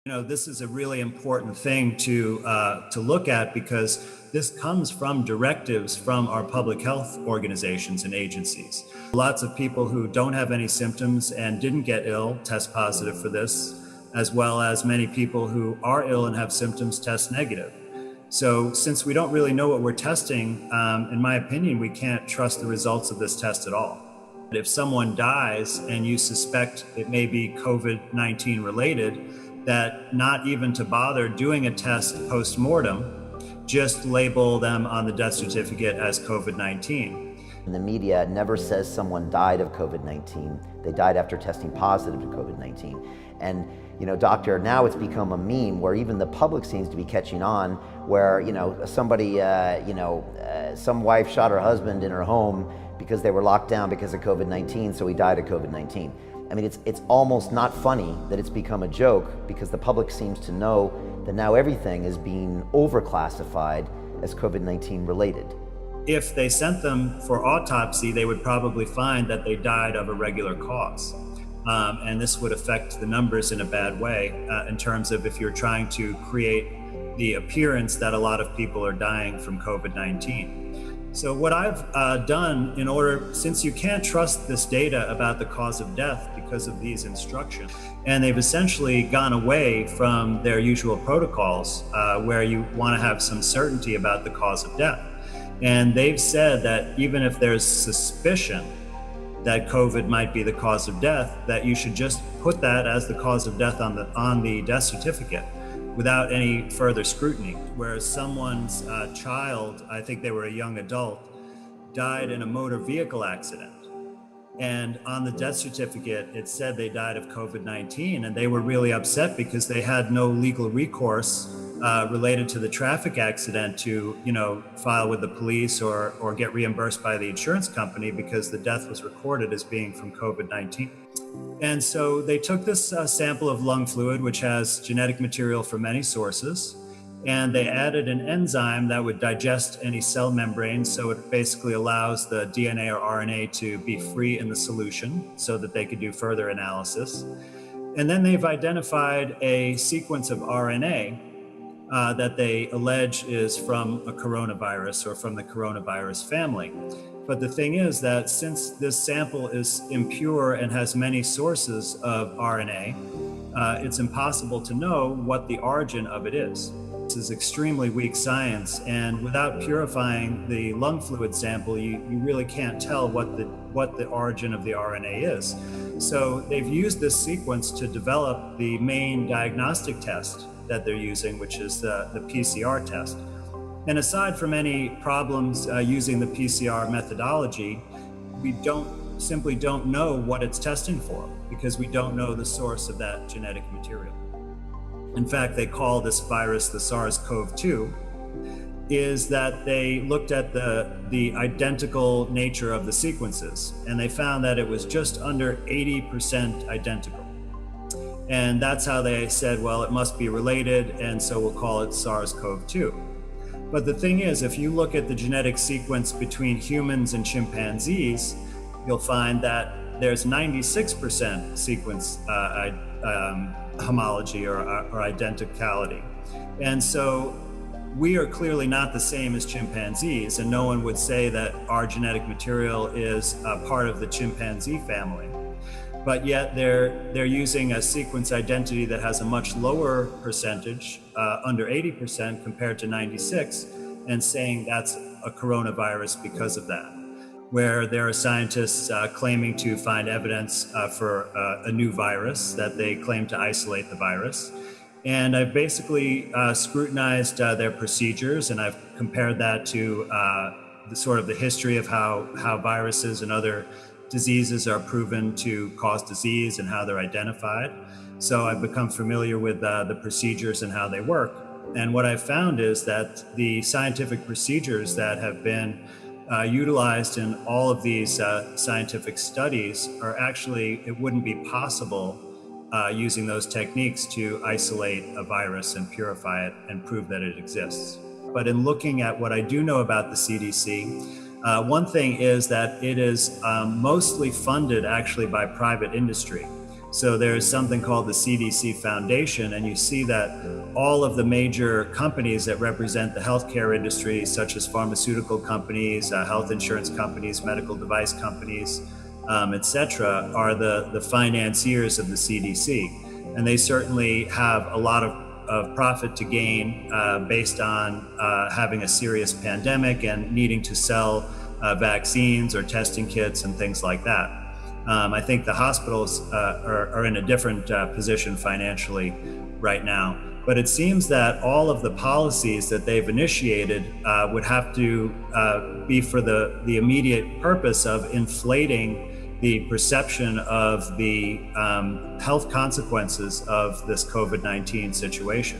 This is a really important thing to look at because this comes from directives from our public health organizations and agencies. Lots of people who don't have any symptoms and didn't get ill test positive for this, as well as many people who are ill and have symptoms test negative. So since we don't really know what we're testing, in my opinion, we can't trust the results of this test at all. If someone dies and you suspect it may be COVID-19 related, that not even to bother doing a test post-mortem, just label them on the death certificate as COVID-19. The media never says someone died of COVID-19. They died after testing positive to COVID-19. And doctor, now it's become a meme where even the public seems to be catching on, where somebody, some wife shot her husband in her home because they were locked down because of COVID-19, so he died of COVID-19. I mean, it's almost not funny that it's become a joke because the public seems to know that now everything is being overclassified as COVID-19 related. If they sent them for autopsy, they would probably find that they died of a regular cause. And this would affect the numbers in a bad way in terms of if you're trying to create the appearance that a lot of people are dying from COVID-19. So what I've done since you can't trust this data about the cause of death because of these instructions, and they've essentially gone away from their usual protocols where you want to have some certainty about the cause of death. And they've said that even if there's suspicion that COVID might be the cause of death, that you should just put that as the cause of death on the death certificate without any further scrutiny. Whereas someone's child, I think they were a young adult, died in a motor vehicle accident. And on the death certificate, it said they died of COVID-19, and they were really upset because they had no legal recourse related to the traffic accident to, file with the police or get reimbursed by the insurance company because the death was recorded as being from COVID-19. And so they took this sample of lung fluid, which has genetic material from many sources, and they added an enzyme that would digest any cell membrane. So it basically allows the DNA or RNA to be free in the solution so that they could do further analysis. And then they've identified a sequence of RNA that they allege is from a coronavirus or from the coronavirus family. But the thing is that since this sample is impure and has many sources of RNA, it's impossible to know what the origin of it is. This is extremely weak science, and without purifying the lung fluid sample, you really can't tell what the origin of the RNA is. So they've used this sequence to develop the main diagnostic test that they're using, which is the PCR test. And aside from any problems using the PCR methodology, we simply don't know what it's testing for because we don't know the source of that genetic material. In fact, they call this virus the SARS-CoV-2, is that they looked at the identical nature of the sequences, and they found that it was just under 80% identical. And that's how they said, well, it must be related, and so we'll call it SARS-CoV-2. But the thing is, if you look at the genetic sequence between humans and chimpanzees, you'll find that there's 96% sequence homology or identicality. And so we are clearly not the same as chimpanzees, and no one would say that our genetic material is part of the chimpanzee family. But yet they're using a sequence identity that has a much lower percentage, under 80% compared to 96, and saying that's a coronavirus because of that. Where there are scientists claiming to find evidence for a new virus, that they claim to isolate the virus. And I've basically scrutinized their procedures, and I've compared that to the history of how viruses and other diseases are proven to cause disease and how they're identified. So I've become familiar with the procedures and how they work. And what I've found is that the scientific procedures that have been utilized in all of these scientific studies are actually, it wouldn't be possible using those techniques to isolate a virus and purify it and prove that it exists. But in looking at what I do know about the CDC, one thing is that it is mostly funded actually by private industry. So there's something called the CDC Foundation, and you see that all of the major companies that represent the healthcare industry, such as pharmaceutical companies, health insurance companies, medical device companies, etc., are the financiers of the CDC. And they certainly have a lot of profit to gain based on having a serious pandemic and needing to sell vaccines or testing kits and things like that. I think the hospitals are in a different position financially right now. But it seems that all of the policies that they've initiated would have to be for the immediate purpose of inflating the perception of the health consequences of this COVID-19 situation.